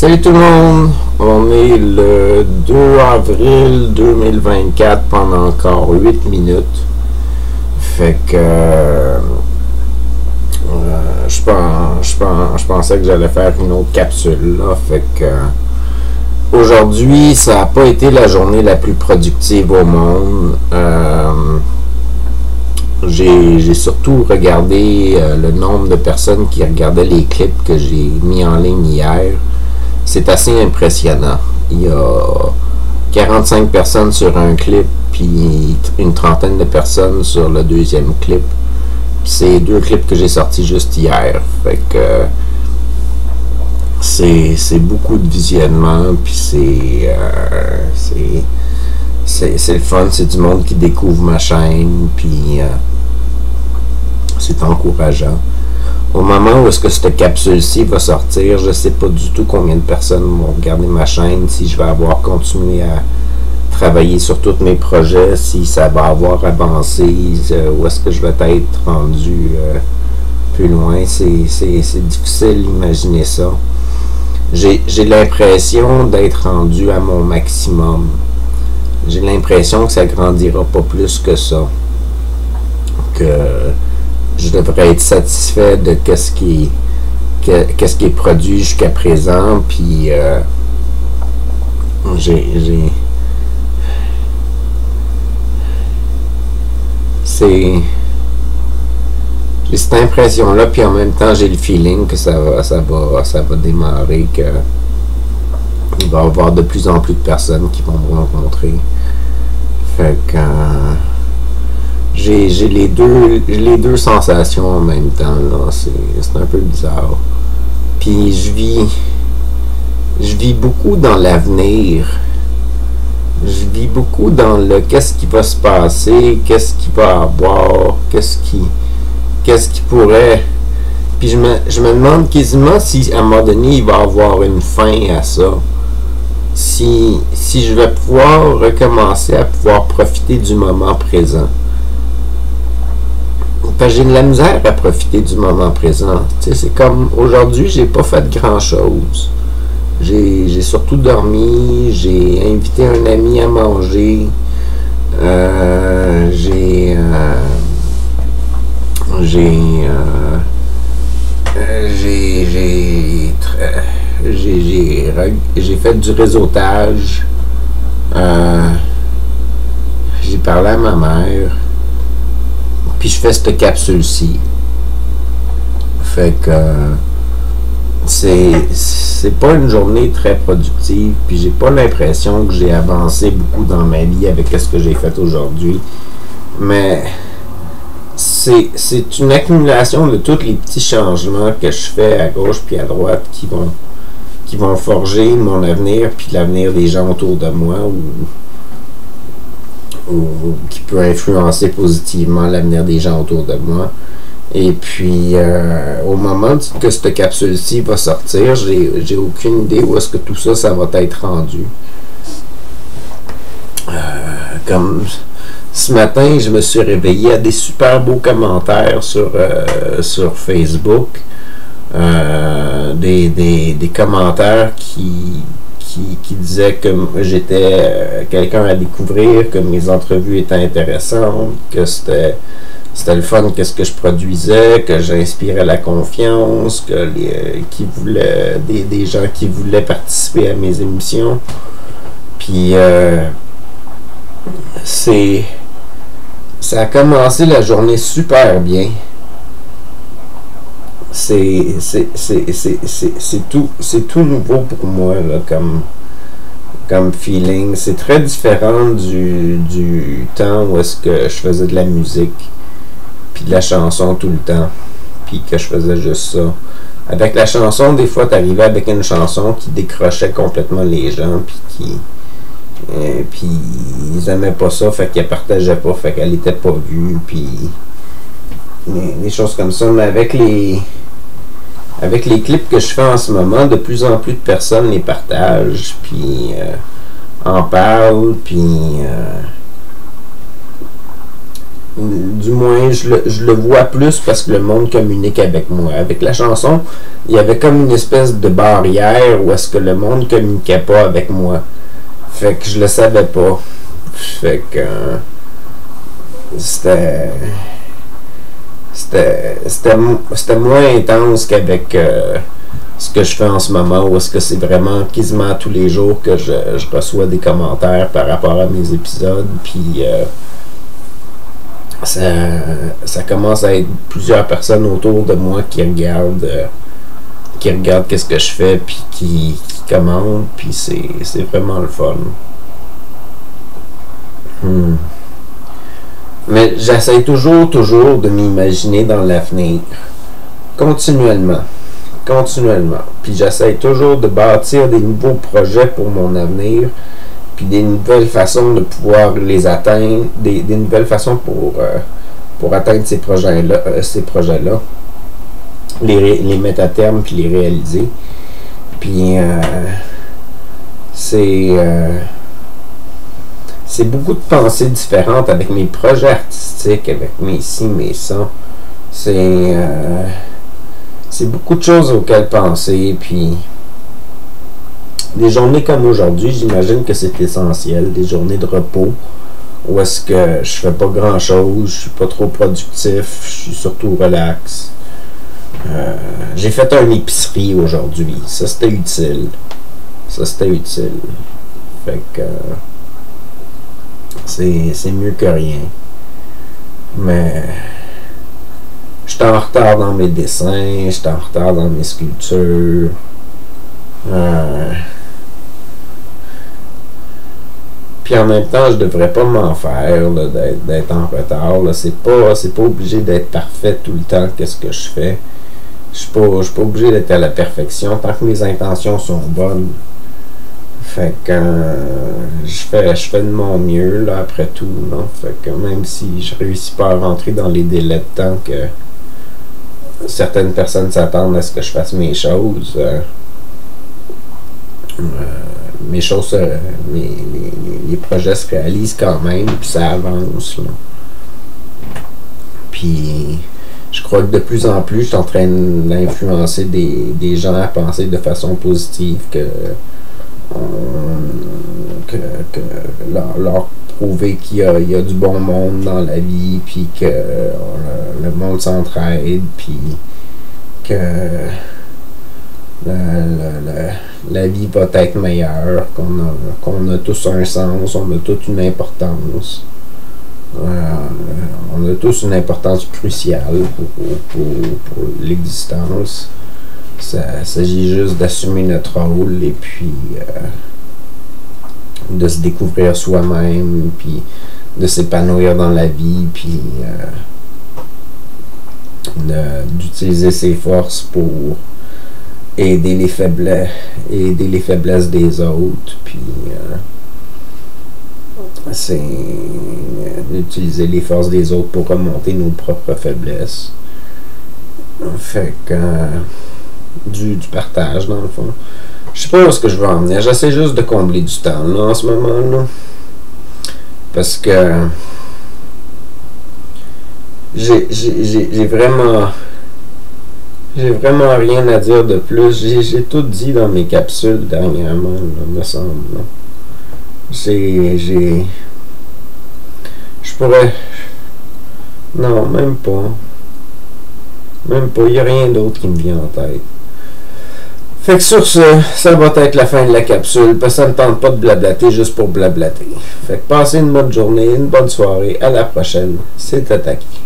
Salut tout le monde, on est le 2 avril 2024 pendant encore 8 minutes. Fait que je pensais que j'allais faire une autre capsule là. Fait que aujourd'hui, ça n'a pas été la journée la plus productive au monde. J'ai surtout regardé le nombre de personnes qui regardaient les clips que j'ai mis en ligne hier. C'est assez impressionnant. Il y a 45 personnes sur un clip, puis une trentaine de personnes sur le deuxième clip. C'est deux clips que j'ai sortis juste hier. Fait que c'est beaucoup de visionnement, puis c'est le fun. C'est du monde qui découvre ma chaîne, puis c'est encourageant. Au moment où est-ce que cette capsule-ci va sortir, je ne sais pas du tout combien de personnes vont regarder ma chaîne, si je vais avoir continué à travailler sur tous mes projets, si ça va avoir avancé, où est-ce que je vais être rendu plus loin. C'est difficile d'imaginer ça. J'ai l'impression d'être rendu à mon maximum. J'ai l'impression que ça grandira pas plus que ça. Que je devrais être satisfait de qu'est-ce qui est produit jusqu'à présent, puis j'ai cette impression là, puis en même temps j'ai le feeling que ça va démarrer, que il va y avoir de plus en plus de personnes qui vont me rencontrer. Fait que j'ai les deux sensations en même temps là. C'est un peu bizarre. Puis je vis beaucoup dans l'avenir. Je vis beaucoup dans le qu'est-ce qui va se passer, qu'est-ce qu'il va avoir, qu'est-ce qui pourrait. Puis je me demande quasiment si à un moment donné il va y avoir une fin à ça. Si je vais pouvoir recommencer à pouvoir profiter du moment présent. J'ai de la misère à profiter du moment présent. C'est comme aujourd'hui, j'ai pas fait grand chose. J'ai surtout dormi, j'ai invité un ami à manger, j'ai fait du réseautage, j'ai parlé à ma mère. Puis je fais cette capsule-ci. Fait que c'est pas une journée très productive. Puis j'ai pas l'impression que j'ai avancé beaucoup dans ma vie avec ce que j'ai fait aujourd'hui. Mais c'est une accumulation de tous les petits changements que je fais à gauche puis à droite qui vont forger mon avenir puis l'avenir des gens autour de moi, ou qui peut influencer positivement l'avenir des gens autour de moi. Et puis au moment que cette capsule-ci va sortir, j'ai aucune idée où est-ce que tout ça va être rendu. Comme ce matin, je me suis réveillé à des super beaux commentaires sur Facebook, des commentaires qui disait que j'étais quelqu'un à découvrir, que mes entrevues étaient intéressantes, que c'était le fun, qu'est-ce que je produisais, que j'inspirais la confiance, que des gens qui voulaient participer à mes émissions. Puis ça a commencé la journée super bien. C'est tout nouveau pour moi là, comme feeling. C'est très différent du temps où est-ce que je faisais de la musique puis de la chanson tout le temps, puis que je faisais juste ça. Avec la chanson, des fois t'arrivais avec une chanson qui décrochait complètement les gens, puis ils aimaient pas ça, fait qu'ils partageaient pas, fait qu'elle était pas vue, puis des choses comme ça. Mais avec les clips que je fais en ce moment, de plus en plus de personnes les partagent, puis en parlent, puis Du moins, je le vois plus parce que le monde communique avec moi. Avec la chanson, il y avait comme une espèce de barrière où est-ce que le monde communiquait pas avec moi. Fait que je le savais pas. Fait que c'était moins intense qu'avec ce que je fais en ce moment, où est-ce que c'est vraiment quasiment tous les jours que je reçois des commentaires par rapport à mes épisodes, puis ça commence à être plusieurs personnes autour de moi qui regardent qu'est-ce que je fais, puis qui commentent, puis c'est vraiment le fun. Mais j'essaie toujours de m'imaginer dans l'avenir, continuellement. Puis j'essaie toujours de bâtir des nouveaux projets pour mon avenir, puis des nouvelles façons de pouvoir les atteindre, des nouvelles façons pour atteindre ces projets-là, les mettre à terme puis les réaliser. Puis c'est beaucoup de pensées différentes avec mes projets artistiques, avec mes ci, mes ça. C'est beaucoup de choses auxquelles penser, puis des journées comme aujourd'hui, j'imagine que c'est essentiel, des journées de repos, où est-ce que je fais pas grand-chose, je suis pas trop productif, je suis surtout relax. J'ai fait une épicerie aujourd'hui, ça c'était utile. Fait que c'est mieux que rien. Mais j'étais en retard dans mes dessins, j'étais en retard dans mes sculptures. Puis en même temps, je devrais pas m'en faire d'être en retard. C'est pas obligé d'être parfait tout le temps. Qu'est-ce que je fais? Je suis pas obligé d'être à la perfection tant que mes intentions sont bonnes. Fait que je fais de mon mieux là, après tout. Là. Fait que même si je réussis pas à rentrer dans les délais de temps que certaines personnes s'attendent à ce que je fasse mes choses, les projets se réalisent quand même, puis ça avance. Là. Puis je crois que de plus en plus, je suis en train d'influencer des gens à penser de façon positive, leur prouver qu'il y a du bon monde dans la vie, puis que le monde s'entraide, puis que la vie va être meilleure, qu'on a tous un sens, on a toute une importance. On a tous une importance cruciale pour l'existence. Ça s'agit juste d'assumer notre rôle et puis de se découvrir soi-même, puis de s'épanouir dans la vie, puis d'utiliser ses forces pour aider les faiblesses des autres, puis c'est d'utiliser les forces des autres pour remonter nos propres faiblesses. Fait que du partage dans le fond. Je sais pas où est-ce que je veux en venir. J'essaie juste de combler du temps là, en ce moment là. Parce que j'ai vraiment rien à dire de plus. J'ai tout dit dans mes capsules dernièrement, là, me semble. Là. Je pourrais... Non, même pas. Il n'y a rien d'autre qui me vient en tête. Fait que sur ce, ça va être la fin de la capsule, parce que ça ne tente pas de blablater juste pour blablater. Fait que passez une bonne journée, une bonne soirée, à la prochaine. C'est Tataki.